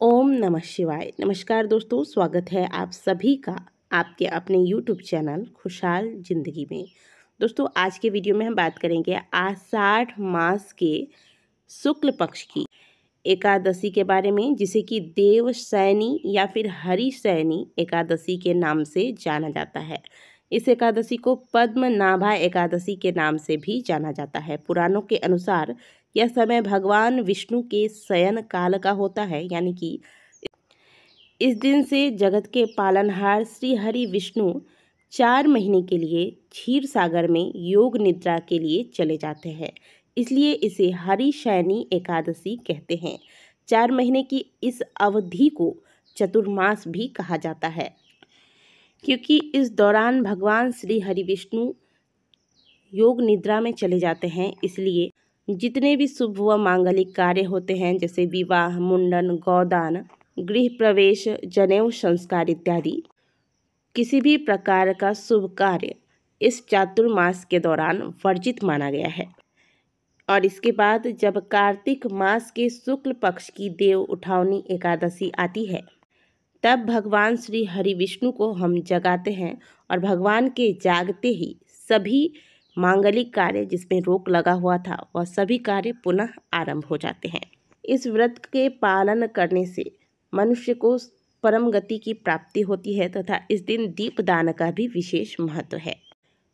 ओम नमः शिवाय। नमस्कार दोस्तों, स्वागत है आप सभी का आपके अपने YouTube चैनल खुशहाल ज़िंदगी में। दोस्तों, आज के वीडियो में हम बात करेंगे आषाढ़ मास के शुक्ल पक्ष की एकादशी के बारे में, जिसे कि देवशयनी या फिर हरिशयनी एकादशी के नाम से जाना जाता है। इस एकादशी को पद्मनाभा एकादशी के नाम से भी जाना जाता है। पुराणों के अनुसार यह समय भगवान विष्णु के शयन काल का होता है, यानी कि इस दिन से जगत के पालनहार श्री हरि विष्णु 4 महीने के लिए क्षीर सागर में योग निद्रा के लिए चले जाते हैं। इसलिए इसे हरिशयनी एकादशी कहते हैं। 4 महीने की इस अवधि को चतुर्मास भी कहा जाता है, क्योंकि इस दौरान भगवान श्री हरि विष्णु योग निद्रा में चले जाते हैं। इसलिए जितने भी शुभ व मांगलिक कार्य होते हैं, जैसे विवाह, मुंडन, गोदान, गृह प्रवेश, जनेऊ संस्कार इत्यादि, किसी भी प्रकार का शुभ कार्य इस चातुर्मास के दौरान वर्जित माना गया है। और इसके बाद जब कार्तिक मास के शुक्ल पक्ष की देव उठावनी एकादशी आती है, तब भगवान श्री हरि विष्णु को हम जगाते हैं और भगवान के जागते ही सभी मांगलिक कार्य जिसमें रोक लगा हुआ था, वह सभी कार्य पुनः आरंभ हो जाते हैं। इस व्रत के पालन करने से मनुष्य को परम गति की प्राप्ति होती है तथा इस दिन दीपदान का भी विशेष महत्व है।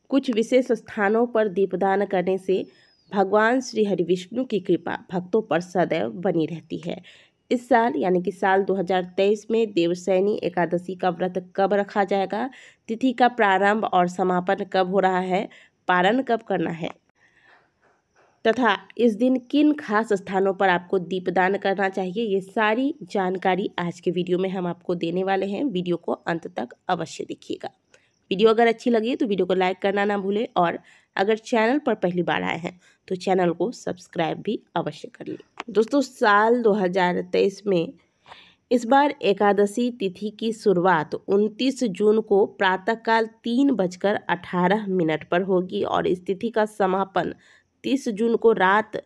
कुछ विशेष स्थानों पर दीपदान करने से भगवान श्री हरि विष्णु की कृपा भक्तों पर सदैव बनी रहती है। इस साल यानी कि साल 2023 में देवशयनी एकादशी का व्रत कब रखा जाएगा, तिथि का प्रारंभ और समापन कब हो रहा है, पारण कब करना है तथा इस दिन किन खास स्थानों पर आपको दीपदान करना चाहिए, ये सारी जानकारी आज के वीडियो में हम आपको देने वाले हैं। वीडियो को अंत तक अवश्य देखिएगा। वीडियो अगर अच्छी लगी तो वीडियो को लाइक करना ना भूलें, और अगर चैनल पर पहली बार आए हैं तो चैनल को सब्सक्राइब भी अवश्य कर लें। दोस्तों, साल 2023 में इस बार एकादशी तिथि की शुरुआत 29 जून को प्रातःकाल 3:18 पर होगी और इस तिथि का समापन 30 जून को रात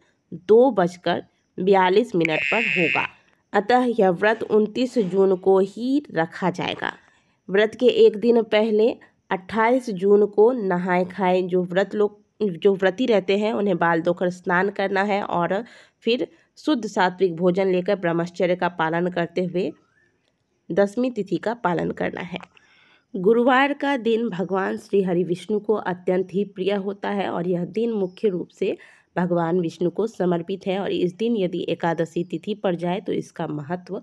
2:42 पर होगा। अतः यह व्रत 29 जून को ही रखा जाएगा। व्रत के एक दिन पहले 28 जून को नहाए खाए जो व्रती रहते हैं उन्हें बाल धोकर स्नान करना है और फिर शुद्ध सात्विक भोजन लेकर ब्रह्मचर्य का पालन करते हुए दशमी तिथि का पालन करना है। गुरुवार का दिन भगवान श्री हरि विष्णु को अत्यंत ही प्रिय होता है और यह दिन मुख्य रूप से भगवान विष्णु को समर्पित है। और इस दिन यदि एकादशी तिथि पड़ जाए तो इसका महत्व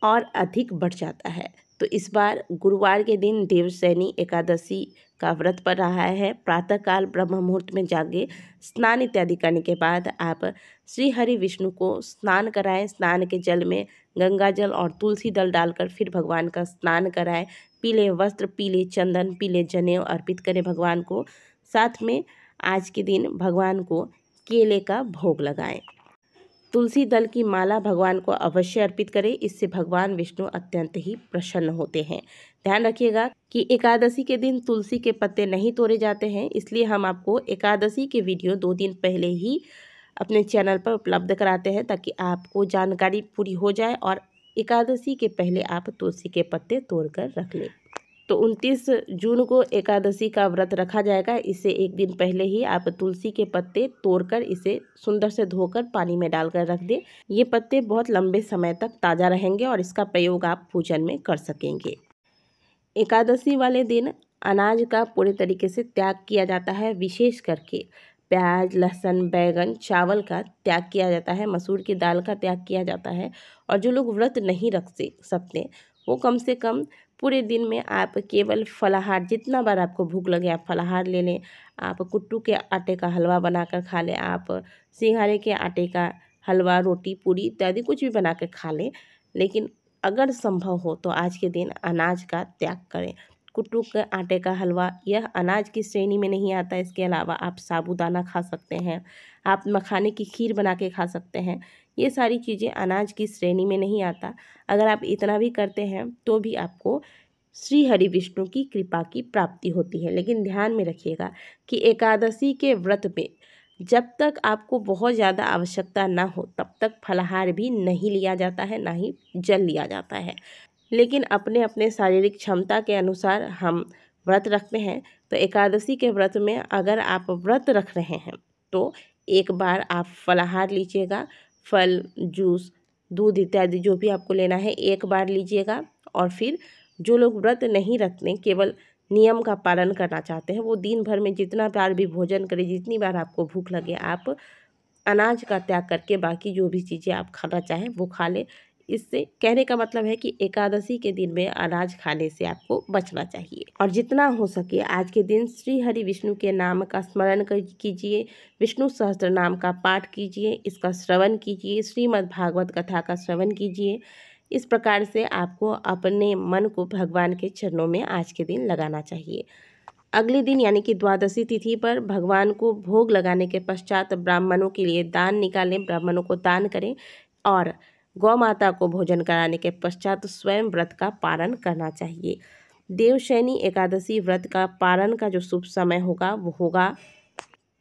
और अधिक बढ़ जाता है। तो इस बार गुरुवार के दिन देवशयनी एकादशी का व्रत पड़ रहा है। प्रातःकाल ब्रह्म मुहूर्त में जागे स्नान इत्यादि करने के बाद आप श्री हरि विष्णु को स्नान कराएं। स्नान के जल में गंगा जल और तुलसी दल डालकर फिर भगवान का स्नान कराएं। पीले वस्त्र, पीले चंदन, पीले जनेऊ अर्पित करें भगवान को। साथ में आज के दिन भगवान को केले का भोग लगाएं। तुलसी दल की माला भगवान को अवश्य अर्पित करें, इससे भगवान विष्णु अत्यंत ही प्रसन्न होते हैं। ध्यान रखिएगा कि एकादशी के दिन तुलसी के पत्ते नहीं तोड़े जाते हैं, इसलिए हम आपको एकादशी के वीडियो 2 दिन पहले ही अपने चैनल पर उपलब्ध कराते हैं, ताकि आपको जानकारी पूरी हो जाए और एकादशी के पहले आप तुलसी के पत्ते तोड़कर रख लें। तो 29 जून को एकादशी का व्रत रखा जाएगा। इससे एक दिन पहले ही आप तुलसी के पत्ते तोड़कर इसे सुंदर से धोकर पानी में डालकर रख दें। ये पत्ते बहुत लंबे समय तक ताज़ा रहेंगे और इसका प्रयोग आप पूजन में कर सकेंगे। एकादशी वाले दिन अनाज का पूरे तरीके से त्याग किया जाता है। विशेष करके प्याज, लहसुन, बैगन, चावल का त्याग किया जाता है। मसूर की दाल का त्याग किया जाता है। और जो लोग व्रत नहीं रख सकते वो कम से कम पूरे दिन में आप केवल फलाहार, जितना बार आपको भूख लगे आप फलाहार ले लें। आप कुट्टू के आटे का हलवा बनाकर खा लें, आप सिंघाड़े के आटे का हलवा, रोटी, पूरी इत्यादि कुछ भी बना कर खा लें। लेकिन अगर संभव हो तो आज के दिन अनाज का त्याग करें। कुट्टू के आटे का हलवा यह अनाज की श्रेणी में नहीं आता। इसके अलावा आप साबूदाना खा सकते हैं, आप मखाने की खीर बना के खा सकते हैं। ये सारी चीज़ें अनाज की श्रेणी में नहीं आता। अगर आप इतना भी करते हैं तो भी आपको श्री हरि विष्णु की कृपा की प्राप्ति होती है। लेकिन ध्यान में रखिएगा कि एकादशी के व्रत में जब तक आपको बहुत ज़्यादा आवश्यकता ना हो तब तक फलाहार भी नहीं लिया जाता है, ना ही जल लिया जाता है। लेकिन अपने अपने शारीरिक क्षमता के अनुसार हम व्रत रखते हैं। तो एकादशी के व्रत में अगर आप व्रत रख रहे हैं तो एक बार आप फलाहार लीजिएगा, फल, जूस, दूध इत्यादि जो भी आपको लेना है एक बार लीजिएगा। और फिर जो लोग व्रत नहीं रखते, केवल नियम का पालन करना चाहते हैं, वो दिन भर में जितना बार भी भोजन करें, जितनी बार आपको भूख लगे, आप अनाज का त्याग करके बाकी जो भी चीज़ें आप खाना चाहें वो खा लें। इससे कहने का मतलब है कि एकादशी के दिन में अनाज खाने से आपको बचना चाहिए। और जितना हो सके आज के दिन श्री हरि विष्णु के नाम का स्मरण कीजिए, विष्णु सहस्त्र नाम का पाठ कीजिए, इसका श्रवण कीजिए, श्रीमद् भागवत कथा का श्रवण कीजिए। इस प्रकार से आपको अपने मन को भगवान के चरणों में आज के दिन लगाना चाहिए। अगले दिन यानी कि द्वादशी तिथि पर भगवान को भोग लगाने के पश्चात ब्राह्मणों के लिए दान निकालें, ब्राह्मणों को दान करें। और गौ माता को भोजन कराने के पश्चात स्वयं व्रत का पारण करना चाहिए। देवशयनी एकादशी व्रत का पारण का जो शुभ समय होगा वो होगा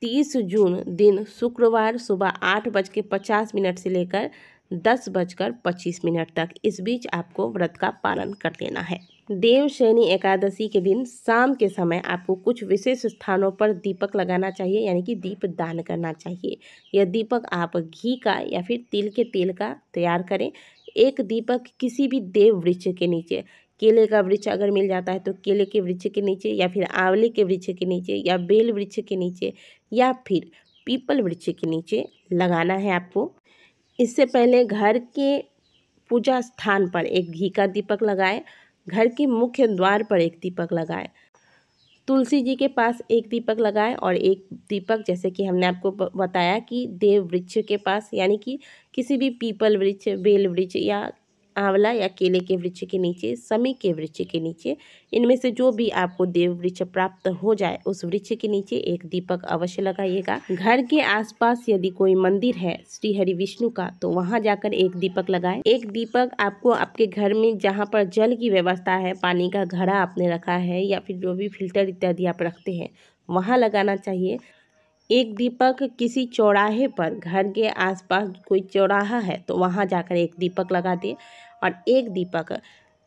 30 जून दिन शुक्रवार सुबह 8:50 से लेकर 10:25 तक। इस बीच आपको व्रत का पालन कर लेना है। देवशयनी एकादशी के दिन शाम के समय आपको कुछ विशेष स्थानों पर दीपक लगाना चाहिए, यानी कि दीप दान करना चाहिए। यह दीपक आप घी का या फिर तिल के तेल का तैयार करें। एक दीपक किसी भी देव वृक्ष के नीचे, केले का वृक्ष अगर मिल जाता है तो केले के वृक्ष के नीचे, या फिर आंवले के वृक्ष के नीचे, या बेल वृक्ष के नीचे, या फिर पीपल वृक्ष के नीचे लगाना है आपको। इससे पहले घर के पूजा स्थान पर एक घी का दीपक लगाएं, घर के मुख्य द्वार पर एक दीपक लगाएं, तुलसी जी के पास एक दीपक लगाएं, और एक दीपक जैसे कि हमने आपको बताया कि देव वृक्ष के पास, यानी कि किसी भी पीपल वृक्ष, बेल वृक्ष, या आंवला या केले के वृक्ष के नीचे, समी के वृक्ष के नीचे, इनमें से जो भी आपको देव वृक्ष प्राप्त हो जाए उस वृक्ष के नीचे एक दीपक अवश्य लगाइएगा। घर के आसपास यदि कोई मंदिर है श्री हरि विष्णु का तो वहां जाकर एक दीपक लगाएं। एक दीपक आपको आपके घर में जहां पर जल की व्यवस्था है, पानी का घड़ा आपने रखा है, या फिर जो भी फिल्टर इत्यादि आप रखते हैं वहां लगाना चाहिए। एक दीपक किसी चौराहे पर, घर के आसपास कोई चौराहा है तो वहां जाकर एक दीपक लगा दें। और एक दीपक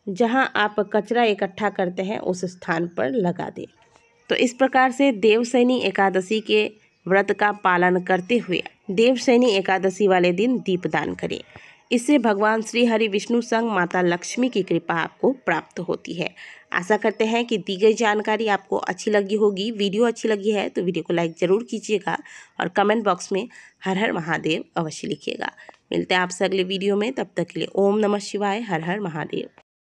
जहां आप कचरा इकट्ठा करते हैं उस स्थान पर लगा दें। तो इस प्रकार से देवशयनी एकादशी के व्रत का पालन करते हुए देवशयनी एकादशी वाले दिन दीपदान करें। इससे भगवान श्री हरि विष्णु संग माता लक्ष्मी की कृपा आपको प्राप्त होती है। आशा करते हैं कि दी गई जानकारी आपको अच्छी लगी होगी। वीडियो अच्छी लगी है तो वीडियो को लाइक ज़रूर कीजिएगा और कमेंट बॉक्स में हर हर महादेव अवश्य लिखिएगा। मिलते हैं आपसे अगले वीडियो में, तब तक के लिए ओम नमः शिवाय, हर हर महादेव।